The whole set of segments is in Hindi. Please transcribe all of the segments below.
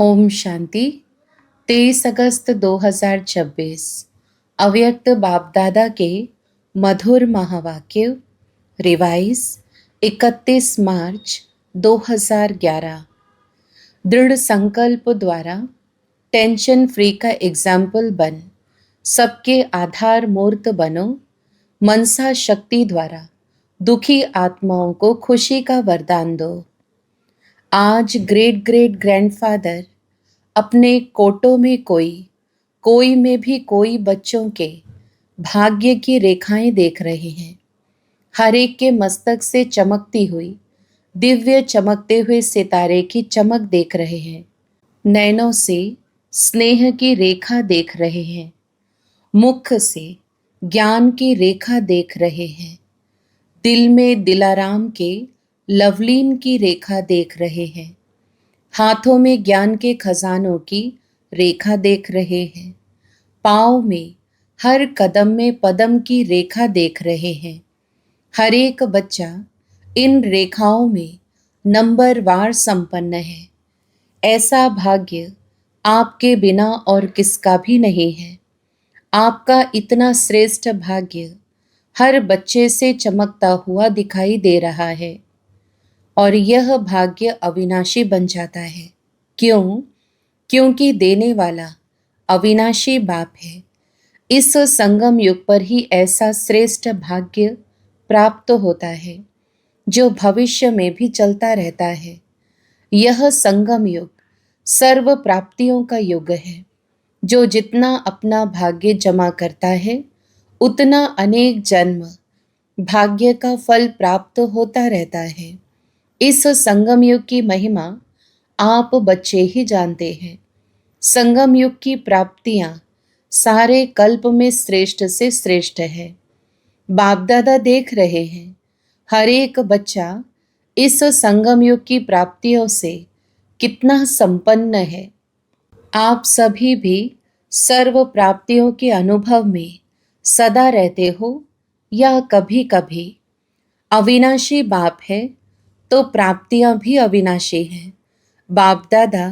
ओम शांति। 23 अगस्त 2026 अव्यक्त बाप दादा के मधुर महावाक्य रिवाइज 31 मार्च 2011। दृढ़ संकल्प द्वारा टेंशन फ्री का एग्जाम्पल बन सबके आधार मूर्त बनो। मनसा शक्ति द्वारा दुखी आत्माओं को खुशी का वरदान दो। आज ग्रेट ग्रेट ग्रैंडफादर अपने कोटों में कोई में भी कोई बच्चों के भाग्य की रेखाएं देख रहे हैं। हर एक के मस्तक से चमकती हुई दिव्य चमकते हुए सितारे की चमक देख रहे हैं। नैनों से स्नेह की रेखा देख रहे हैं। मुख से ज्ञान की रेखा देख रहे हैं। दिल में दिलाराम के लवलीन की रेखा देख रहे हैं। हाथों में ज्ञान के खजानों की रेखा देख रहे हैं। पाँव में हर कदम में पदम की रेखा देख रहे हैं। हर एक बच्चा इन रेखाओं में नंबरवार संपन्न है। ऐसा भाग्य आपके बिना और किसका भी नहीं है। आपका इतना श्रेष्ठ भाग्य हर बच्चे से चमकता हुआ दिखाई दे रहा है और यह भाग्य अविनाशी बन जाता है। क्यों? क्योंकि देने वाला अविनाशी बाप है। इस संगम युग पर ही ऐसा श्रेष्ठ भाग्य प्राप्त होता है जो भविष्य में भी चलता रहता है। यह संगम युग सर्व प्राप्तियों का युग है। जो जितना अपना भाग्य जमा करता है उतना अनेक जन्म भाग्य का फल प्राप्त होता रहता है। इस संगम युग की महिमा आप बच्चे ही जानते हैं। संगम युग की प्राप्तियां सारे कल्प में श्रेष्ठ से श्रेष्ठ है। बाप दादा देख रहे हैं हर एक बच्चा इस संगम युग की प्राप्तियों से कितना संपन्न है। आप सभी भी सर्व प्राप्तियों के अनुभव में सदा रहते हो या कभी कभी। अविनाशी बाप है तो प्राप्तियां भी अविनाशी हैं। बाप दादा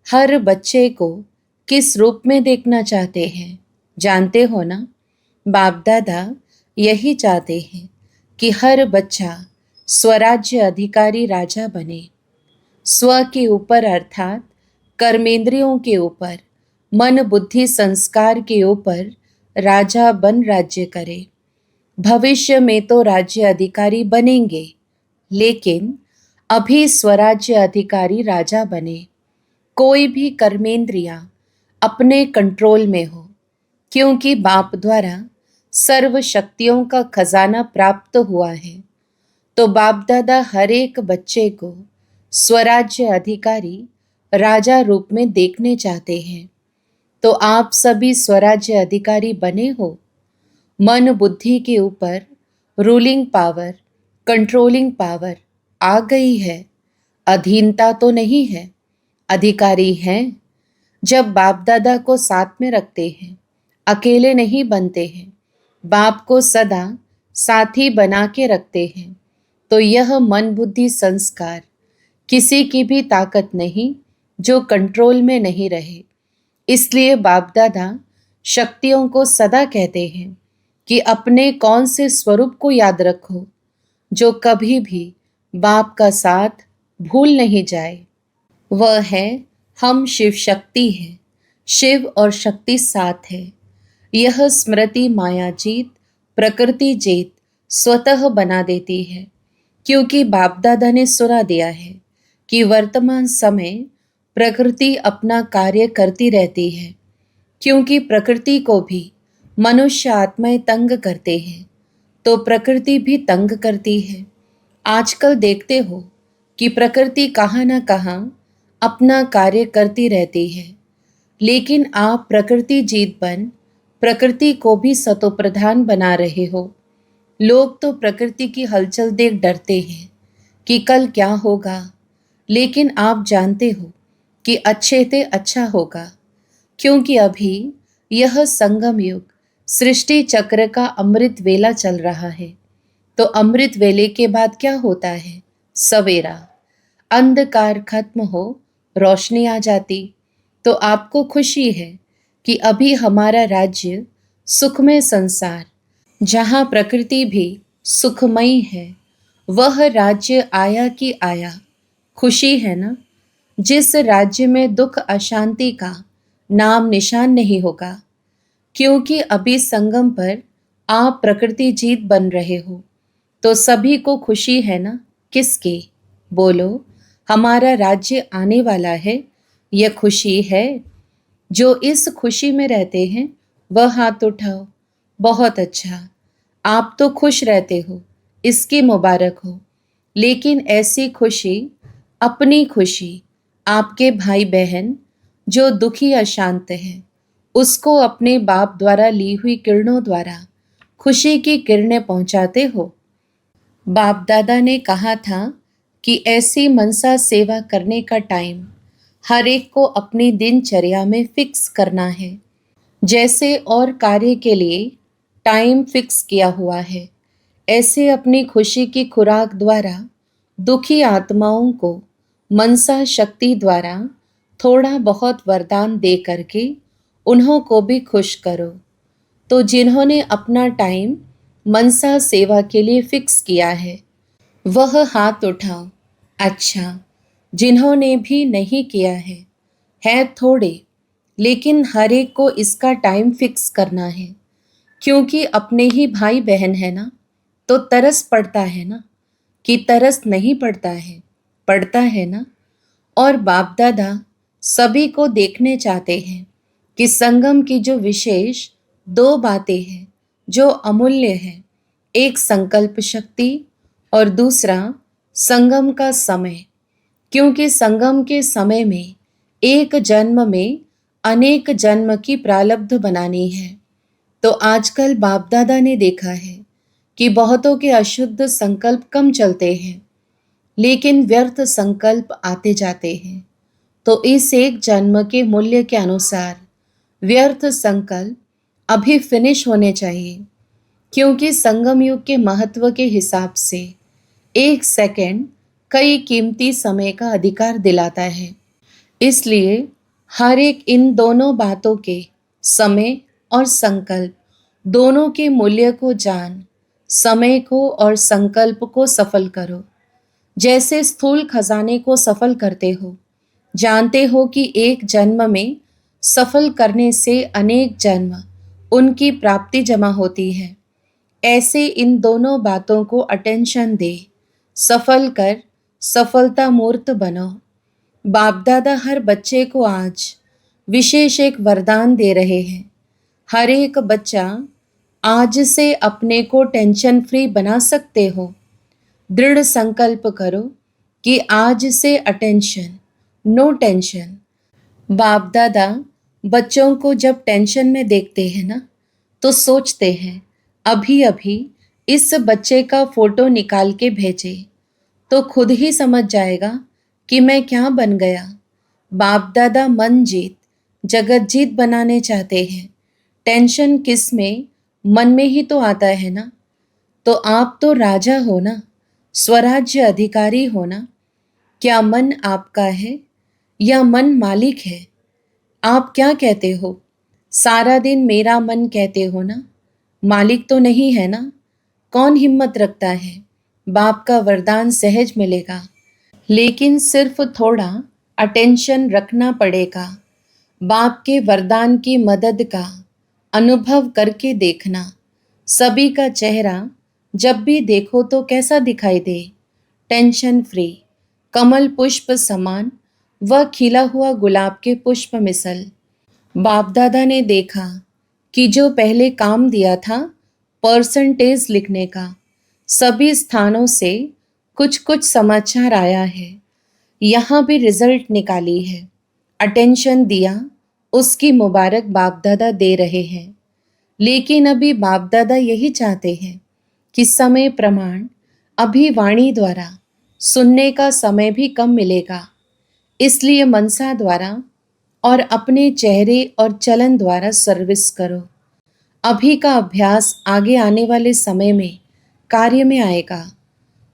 हर बच्चे को किस रूप में देखना चाहते हैं जानते हो ना? बाप दादा यही चाहते हैं कि हर बच्चा स्वराज्य अधिकारी राजा बने। स्व के ऊपर अर्थात कर्मेंद्रियों के ऊपर, मन बुद्धि संस्कार के ऊपर राजा बन राज्य करे। भविष्य में तो राज्य अधिकारी बनेंगे, लेकिन अभी स्वराज्य अधिकारी राजा बने। कोई भी कर्मेंद्रियां अपने कंट्रोल में हो, क्योंकि बाप द्वारा सर्व शक्तियों का खजाना प्राप्त हुआ है। तो बाप दादा हर एक बच्चे को स्वराज्य अधिकारी राजा रूप में देखने चाहते हैं। तो आप सभी स्वराज्य अधिकारी बने हो। मन बुद्धि के ऊपर रूलिंग पावर, कंट्रोलिंग पावर आ गई है। अधीनता तो नहीं है, अधिकारी हैं। जब बाप दादा को साथ में रखते हैं, अकेले नहीं बनते हैं, बाप को सदा साथी बना के रखते हैं, तो यह मन बुद्धि संस्कार किसी की भी ताकत नहीं जो कंट्रोल में नहीं रहे। इसलिए बाप दादा शक्तियों को सदा कहते हैं कि अपने कौन से स्वरूप को याद रखो जो कभी भी बाप का साथ भूल नहीं जाए। वह है हम शिव शक्ति है। शिव और शक्ति साथ है। यह स्मृति माया जीत प्रकृति जीत स्वतः बना देती है, क्योंकि बाप दादा ने सुना दिया है कि वर्तमान समय प्रकृति अपना कार्य करती रहती है, क्योंकि प्रकृति को भी मनुष्य आत्माएं तंग करते हैं तो प्रकृति भी तंग करती है। आजकल देखते हो कि प्रकृति कहाँ ना कहाँ अपना कार्य करती रहती है, लेकिन आप प्रकृति जीत बन प्रकृति को भी सतोप्रधान बना रहे हो। लोग तो प्रकृति की हलचल देख डरते हैं कि कल क्या होगा, लेकिन आप जानते हो कि अच्छे से अच्छा होगा, क्योंकि अभी यह संगम युग सृष्टि चक्र का अमृत वेला चल रहा है। तो अमृत वेले के बाद क्या होता है? सवेरा। अंधकार खत्म हो रोशनी आ जाती, तो आपको खुशी है कि अभी हमारा राज्य सुखमय संसार, जहाँ प्रकृति भी सुखमयी है, वह राज्य आया कि आया। खुशी है ना? जिस राज्य में दुख अशांति का नाम निशान नहीं होगा, क्योंकि अभी संगम पर आप प्रकृति जीत बन रहे हो, तो सभी को खुशी है ना? किसकी? बोलो। हमारा राज्य आने वाला है, यह खुशी है। जो इस खुशी में रहते हैं वह हाथ उठाओ। बहुत अच्छा, आप तो खुश रहते हो, इसकी मुबारक हो। लेकिन ऐसी खुशी, अपनी खुशी, आपके भाई बहन जो दुखी अशांत है, उसको अपने बाप द्वारा ली हुई किरणों द्वारा खुशी की किरणें पहुंचाते हो। बाप दादा ने कहा था कि ऐसी मनसा सेवा करने का टाइम हर एक को अपनी दिनचर्या में फिक्स करना है। जैसे और कार्य के लिए टाइम फिक्स किया हुआ है, ऐसे अपनी खुशी की खुराक द्वारा दुखी आत्माओं को मनसा शक्ति द्वारा थोड़ा बहुत वरदान दे करके उन्हों को भी खुश करो। तो जिन्होंने अपना टाइम मनसा सेवा के लिए फिक्स किया है, वह हाथ उठाओ। अच्छा, जिन्होंने भी नहीं किया है थोड़े, लेकिन हर एक को इसका टाइम फिक्स करना है, क्योंकि अपने ही भाई बहन है ना, तो तरस पड़ता है ना, कि तरस नहीं पड़ता है, पड़ता है ना। और बाप दादा सभी को देखने चाहते हैं कि संगम की जो विशेष दो बातें हैं जो अमूल्य है, एक संकल्प शक्ति और दूसरा संगम का समय। क्योंकि संगम के समय में एक जन्म में अनेक जन्म की प्रारब्ध बनानी है। तो आजकल बाप दादा ने देखा है कि बहुतों के अशुद्ध संकल्प कम चलते हैं, लेकिन व्यर्थ संकल्प आते जाते हैं। तो इस एक जन्म के मूल्य के अनुसार व्यर्थ संकल्प अभी फिनिश होने चाहिए, क्योंकि संगम युग के महत्व के हिसाब से एक सेकंड कई कीमती समय का अधिकार दिलाता है। इसलिए हर एक इन दोनों बातों के, समय और संकल्प, दोनों के मूल्य को जान समय को और संकल्प को सफल करो। जैसे स्थूल खजाने को सफल करते हो, जानते हो कि एक जन्म में सफल करने से अनेक जन्म उनकी प्राप्ति जमा होती है, ऐसे इन दोनों बातों को अटेंशन दे, सफल कर सफलता मूर्त बनो। बाप दादा हर बच्चे को आज विशेष एक वरदान दे रहे हैं। हर एक बच्चा आज से अपने को टेंशन फ्री बना सकते हो। दृढ़ संकल्प करो कि आज से अटेंशन, नो टेंशन। बाप दादा बच्चों को जब टेंशन में देखते हैं ना, तो सोचते हैं अभी अभी इस बच्चे का फोटो निकाल के भेजे, तो खुद ही समझ जाएगा कि मैं क्या बन गया। बाप दादा मन जीत, जगत जीत बनाने चाहते हैं। टेंशन किस में? मन में ही तो आता है ना। तो आप तो राजा हो ना, स्वराज्य अधिकारी हो ना। क्या मन आपका है या मन मालिक है? आप क्या कहते हो? सारा दिन मेरा मन कहते हो ना, मालिक तो नहीं है ना। कौन हिम्मत रखता है? बाप का वरदान सहज मिलेगा, लेकिन सिर्फ थोड़ा अटेंशन रखना पड़ेगा। बाप के वरदान की मदद का अनुभव करके देखना। सभी का चेहरा जब भी देखो तो कैसा दिखाई दे? टेंशन फ्री, कमल पुष्प समान व खिला हुआ गुलाब के पुष्प मिसल। बाप दादा ने देखा कि जो पहले काम दिया था परसेंटेज लिखने का, सभी स्थानों से कुछ कुछ समाचार आया है। यहाँ भी रिजल्ट निकाली है। अटेंशन दिया, उसकी मुबारक बाप दादा दे रहे हैं। लेकिन अभी बाप दादा यही चाहते हैं कि समय प्रमाण अभी वाणी द्वारा सुनने का समय भी कम मिलेगा। इसलिए मनसा द्वारा और अपने चेहरे और चलन द्वारा सर्विस करो। अभी का अभ्यास आगे आने वाले समय में कार्य में आएगा।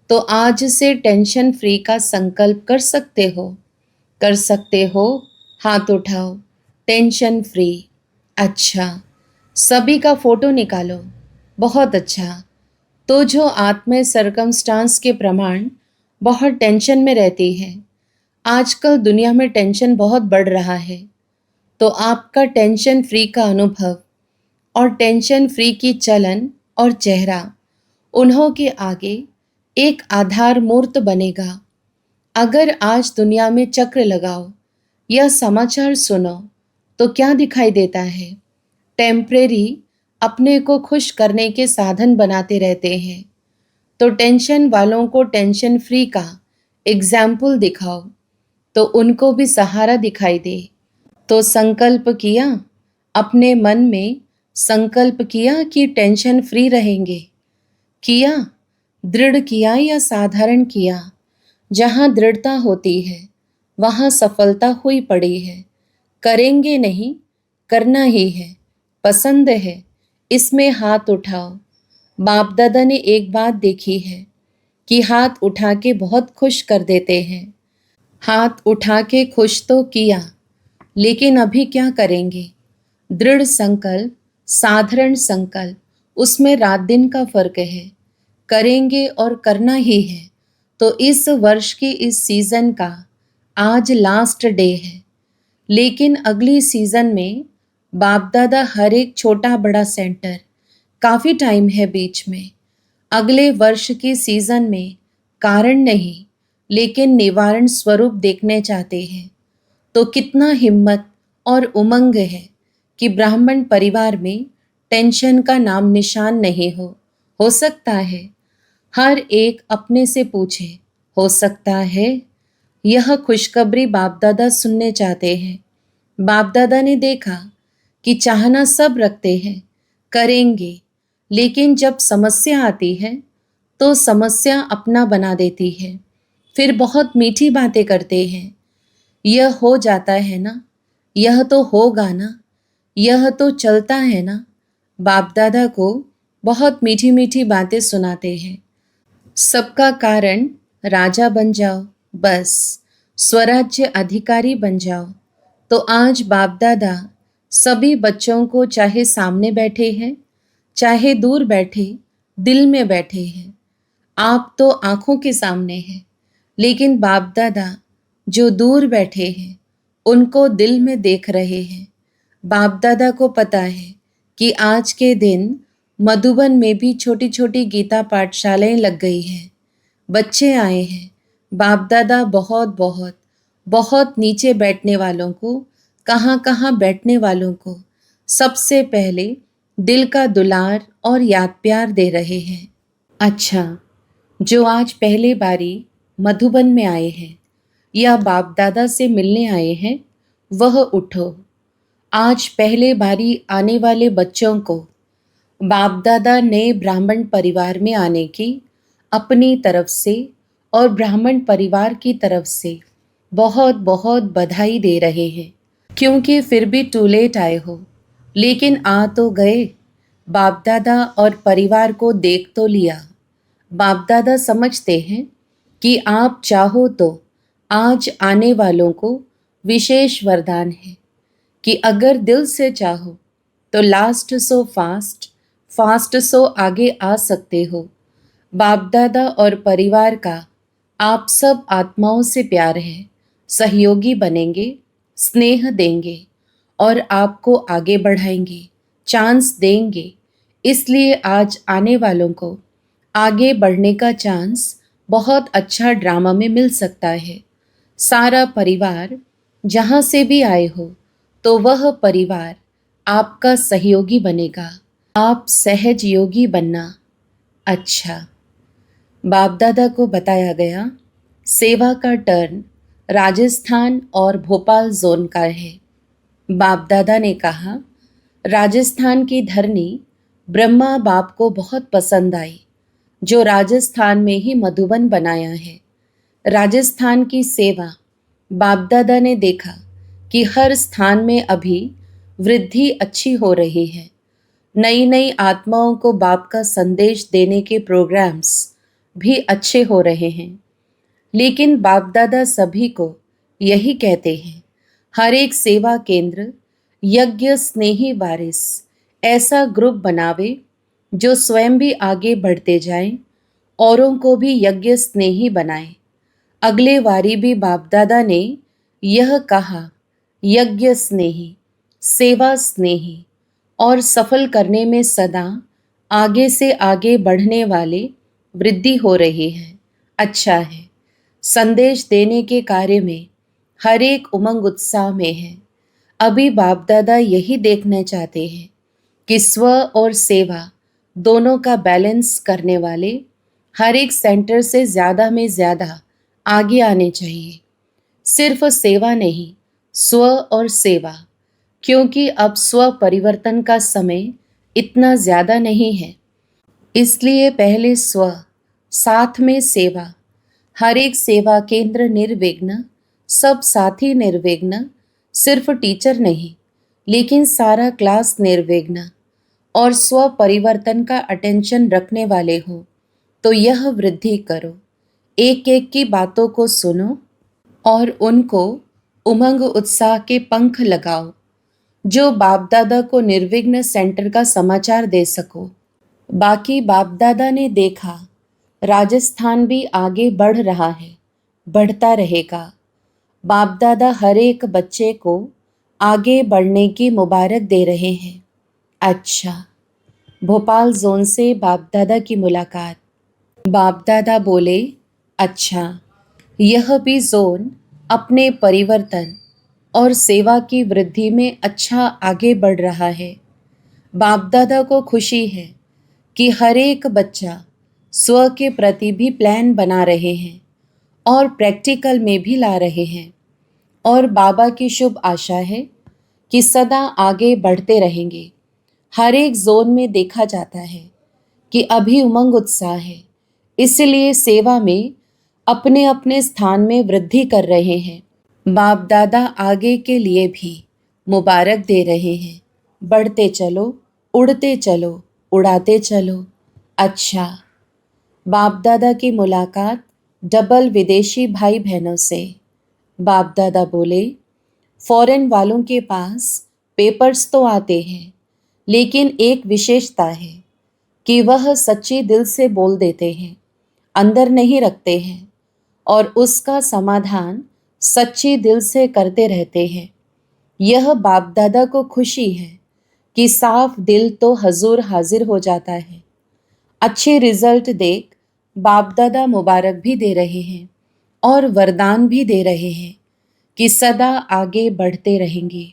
तो आज से टेंशन फ्री का संकल्प कर सकते हो। कर सकते हो, हाथ उठाओ। Tension free. अच्छा, सभी का फोटो निकालो। बहुत अच्छा। तो जो आप में सर्कमस्टांस के प्रमाण बहुत टेंशन में रहती है, आजकल दुनिया में टेंशन बहुत बढ़ रहा है, तो आपका टेंशन फ्री का अनुभव और टेंशन फ्री की चलन और चेहरा उन्हों के आगे एक आधार मूर्त बनेगा। अगर आज दुनिया में चक्र लगाओ या समाचार सुनो तो क्या दिखाई देता है? टेम्परेरी अपने को खुश करने के साधन बनाते रहते हैं। तो टेंशन वालों को टेंशन फ्री का एग्जाम्पल दिखाओ तो उनको भी सहारा दिखाई दे। तो संकल्प किया, अपने मन में संकल्प किया कि टेंशन फ्री रहेंगे। किया, दृढ़ किया या साधारण किया? जहाँ दृढ़ता होती है वहाँ सफलता हुई पड़ी है। करेंगे नहीं, करना ही है। पसंद है, इसमें हाथ उठाओ। बाप दादा ने एक बात देखी है कि हाथ उठा के बहुत खुश कर देते हैं। हाथ उठा के खुश तो किया, लेकिन अभी क्या करेंगे? दृढ़ संकल्प, साधारण संकल्प, उसमें रात दिन का फर्क है। करेंगे और करना ही है। तो इस वर्ष की इस सीजन का आज लास्ट डे है, लेकिन अगली सीजन में बाप दादा हर एक छोटा बड़ा सेंटर, काफ़ी टाइम है बीच में। अगले वर्ष की सीजन में कारण नहीं, लेकिन निवारण स्वरूप देखने चाहते हैं। तो कितना हिम्मत और उमंग है कि ब्राह्मण परिवार में टेंशन का नाम निशान नहीं हो सकता है। हर एक अपने से पूछे, हो सकता है? यह खुशखबरी बाप दादा सुनने चाहते हैं। बाप दादा ने देखा कि चाहना सब रखते हैं, करेंगे, लेकिन जब समस्या आती है तो समस्या अपना बना देती है। फिर बहुत मीठी बातें करते हैं। यह हो जाता है ना, यह तो होगा ना, यह तो चलता है ना। बाप दादा को बहुत मीठी मीठी बातें सुनाते हैं। सबका कारण राजा बन जाओ, बस स्वराज्य अधिकारी बन जाओ। तो आज बाप दादा सभी बच्चों को, चाहे सामने बैठे हैं चाहे दूर बैठे, दिल में बैठे हैं। आप तो आंखों के सामने हैं, लेकिन बाप दादा जो दूर बैठे हैं उनको दिल में देख रहे हैं। बाप दादा को पता है कि आज के दिन मधुबन में भी छोटी छोटी गीता पाठशालाएं लग गई हैं। बच्चे आए हैं। बाप दादा बहुत बहुत बहुत नीचे बैठने वालों को, कहाँ कहाँ बैठने वालों को सबसे पहले दिल का दुलार और याद प्यार दे रहे हैं। अच्छा, जो आज पहले बारी मधुबन में आए हैं या बाप दादा से मिलने आए हैं, वह उठो। आज पहले बारी आने वाले बच्चों को बाप दादा नए ब्राह्मण परिवार में आने की अपनी तरफ से और ब्राह्मण परिवार की तरफ से बहुत बहुत बधाई दे रहे हैं। क्योंकि फिर भी टू लेट आए हो, लेकिन आ तो गए। बाप दादा और परिवार को देख तो लिया। बाप दादा समझते हैं कि आप चाहो तो आज आने वालों को विशेष वरदान है कि अगर दिल से चाहो तो last so fast, fast so आगे आ सकते हो। बाप दादा और परिवार का आप सब आत्माओं से प्यार है। सहयोगी बनेंगे, स्नेह देंगे और आपको आगे बढ़ाएंगे, चांस देंगे। इसलिए आज आने वालों को आगे बढ़ने का चांस बहुत अच्छा ड्रामा में मिल सकता है। सारा परिवार जहाँ से भी आए हो, तो वह परिवार आपका सहयोगी बनेगा। आप सहज योगी बनना। अच्छा, बाप दादा को बताया गया सेवा का टर्न राजस्थान और भोपाल जोन का है। बाप दादा ने कहा, राजस्थान की धरनी ब्रह्मा बाप को बहुत पसंद आई, जो राजस्थान में ही मधुबन बनाया है। राजस्थान की सेवा बाप दादा ने देखा कि हर स्थान में अभी वृद्धि अच्छी हो रही है। नई नई आत्माओं को बाप का संदेश देने के प्रोग्राम्स भी अच्छे हो रहे हैं। लेकिन बाप दादा सभी को यही कहते हैं, हर एक सेवा केंद्र यज्ञ स्नेही वारिस ऐसा ग्रुप बनावे जो स्वयं भी आगे बढ़ते जाएं, औरों को भी यज्ञ स्नेही बनाए। अगले वारी भी बाप दादा ने यह कहा, यज्ञ स्नेही, सेवा स्नेही और सफल करने में सदा आगे से आगे बढ़ने वाले वृद्धि हो रही है। अच्छा है, संदेश देने के कार्य में हर एक उमंग उत्साह में है। अभी बाप दादा यही देखना चाहते हैं कि स्व और सेवा दोनों का बैलेंस करने वाले हर एक सेंटर से ज़्यादा में ज़्यादा आगे आने चाहिए। सिर्फ सेवा नहीं, स्व और सेवा, क्योंकि अब स्व परिवर्तन का समय इतना ज़्यादा नहीं है। इसलिए पहले स्व, साथ में सेवा। हर एक सेवा केंद्र निर्विघ्न, सब साथी निर्विघ्न, सिर्फ टीचर नहीं लेकिन सारा क्लास निर्विघ्न और स्व परिवर्तन का अटेंशन रखने वाले हो तो यह वृद्धि करो। एक एक की बातों को सुनो और उनको उमंग उत्साह के पंख लगाओ, जो बाप दादा को निर्विघ्न सेंटर का समाचार दे सको। बाकी बाप दादा ने देखा, राजस्थान भी आगे बढ़ रहा है, बढ़ता रहेगा। बाप दादा हर एक बच्चे को आगे बढ़ने की मुबारक दे रहे हैं। अच्छा, भोपाल जोन से बाप दादा की मुलाकात। बाप दादा बोले, अच्छा, यह भी जोन अपने परिवर्तन और सेवा की वृद्धि में अच्छा आगे बढ़ रहा है। बाप दादा को खुशी है कि हर एक बच्चा स्व के प्रति भी प्लान बना रहे हैं और प्रैक्टिकल में भी ला रहे हैं, और बाबा की शुभ आशा है कि सदा आगे बढ़ते रहेंगे। हर एक जोन में देखा जाता है कि अभी उमंग उत्साह है, इसलिए सेवा में अपने अपने स्थान में वृद्धि कर रहे हैं। बाप दादा आगे के लिए भी मुबारक दे रहे हैं। बढ़ते चलो, उड़ते चलो, उड़ाते चलो। अच्छा, बाप दादा की मुलाकात डबल विदेशी भाई बहनों से। बाप दादा बोले, फॉरेन वालों के पास पेपर्स तो आते हैं, लेकिन एक विशेषता है कि वह सच्ची दिल से बोल देते हैं, अंदर नहीं रखते हैं और उसका समाधान सच्ची दिल से करते रहते हैं। यह बाप दादा को खुशी है कि साफ दिल तो हजूर हाजिर हो जाता है। अच्छे रिजल्ट देख बाप दादा मुबारक भी दे रहे हैं और वरदान भी दे रहे हैं कि सदा आगे बढ़ते रहेंगे।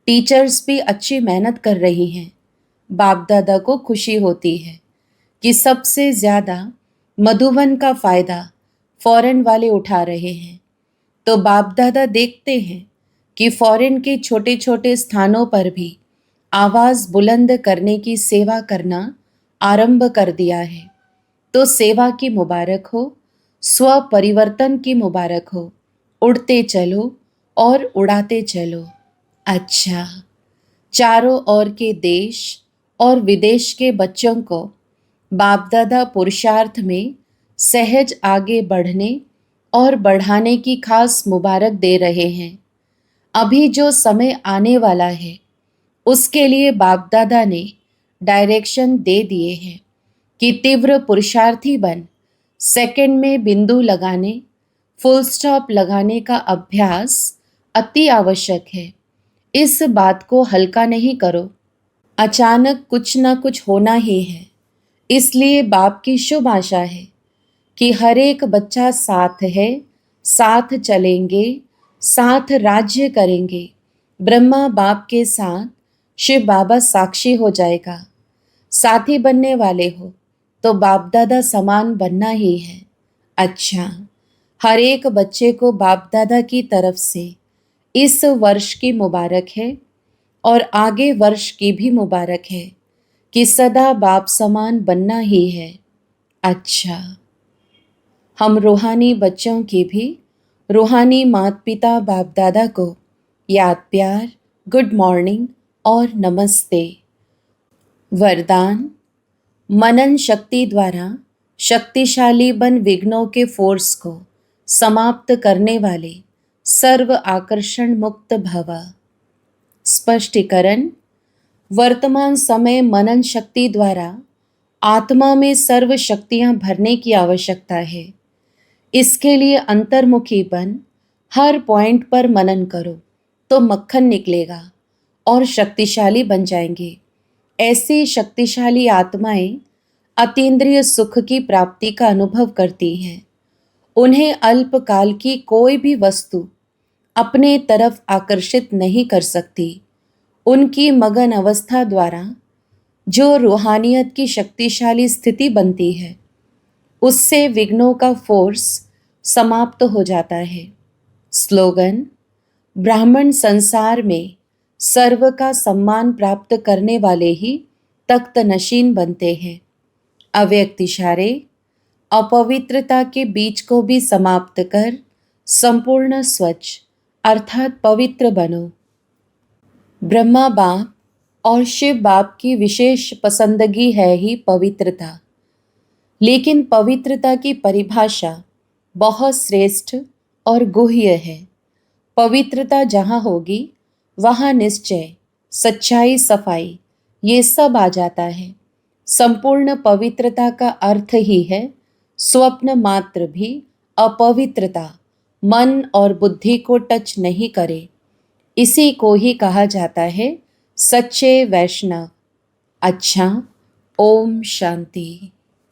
टीचर्स भी अच्छी मेहनत कर रही हैं। बाप दादा को खुशी होती है कि सबसे ज़्यादा मधुबन का फ़ायदा फॉरेन वाले उठा रहे हैं। तो बाप दादा देखते हैं कि फॉरेन के छोटे छोटे स्थानों पर भी आवाज़ बुलंद करने की सेवा करना आरंभ कर दिया है। तो सेवा की मुबारक हो, स्व परिवर्तन की मुबारक हो। उड़ते चलो और उड़ाते चलो। अच्छा, चारों ओर के देश और विदेश के बच्चों को बाप दादा पुरुषार्थ में सहज आगे बढ़ने और बढ़ाने की खास मुबारक दे रहे हैं। अभी जो समय आने वाला है उसके लिए बाप दादा ने डायरेक्शन दे दिए हैं कि तीव्र पुरुषार्थी बन सेकंड में बिंदु लगाने, फुल स्टॉप लगाने का अभ्यास अति आवश्यक है। इस बात को हल्का नहीं करो। अचानक कुछ ना कुछ होना ही है, इसलिए बाप की शुभ आशा है कि हर एक बच्चा साथ है, साथ चलेंगे, साथ राज्य करेंगे। ब्रह्मा बाप के साथ शिव बाबा साक्षी हो जाएगा। साथी बनने वाले हो तो बाप दादा समान बनना ही है। अच्छा, हर एक बच्चे को बाप दादा की तरफ से इस वर्ष की मुबारक है और आगे वर्ष की भी मुबारक है कि सदा बाप समान बनना ही है। अच्छा, हम रूहानी बच्चों की भी रूहानी माता पिता बाप दादा को याद प्यार, गुड मॉर्निंग और नमस्ते। वरदान, मनन शक्ति द्वारा शक्तिशाली बन विघ्नों के फोर्स को समाप्त करने वाले सर्व आकर्षण मुक्त भव। स्पष्टीकरण। वर्तमान समय मनन शक्ति द्वारा आत्मा में सर्व शक्तियां भरने की आवश्यकता है। इसके लिए अंतर्मुखी बन हर पॉइंट पर मनन करो तो मक्खन निकलेगा और शक्तिशाली बन जाएंगे। ऐसी शक्तिशाली आत्माएं अतीन्द्रिय सुख की प्राप्ति का अनुभव करती हैं। उन्हें अल्पकाल की कोई भी वस्तु अपने तरफ आकर्षित नहीं कर सकती। उनकी मगन अवस्था द्वारा जो रूहानियत की शक्तिशाली स्थिति बनती है, उससे विघ्नों का फोर्स समाप्त हो जाता है। स्लोगन। ब्राह्मण संसार में सर्व का सम्मान प्राप्त करने वाले ही तख्त नशीन बनते हैं। अव्यक्त इशारे। अपवित्रता के बीज को भी समाप्त कर संपूर्ण स्वच्छ अर्थात पवित्र बनो। ब्रह्मा बाप और शिव बाप की विशेष पसंदगी है ही पवित्रता, लेकिन पवित्रता की परिभाषा बहुत श्रेष्ठ और गुह्य है। पवित्रता जहाँ होगी वहाँ निश्चय, सच्चाई, सफाई ये सब आ जाता है। संपूर्ण पवित्रता का अर्थ ही है स्वप्न मात्र भी अपवित्रता मन और बुद्धि को टच नहीं करे। इसी को ही कहा जाता है सच्चे वैष्णव। अच्छा, ओम शांति।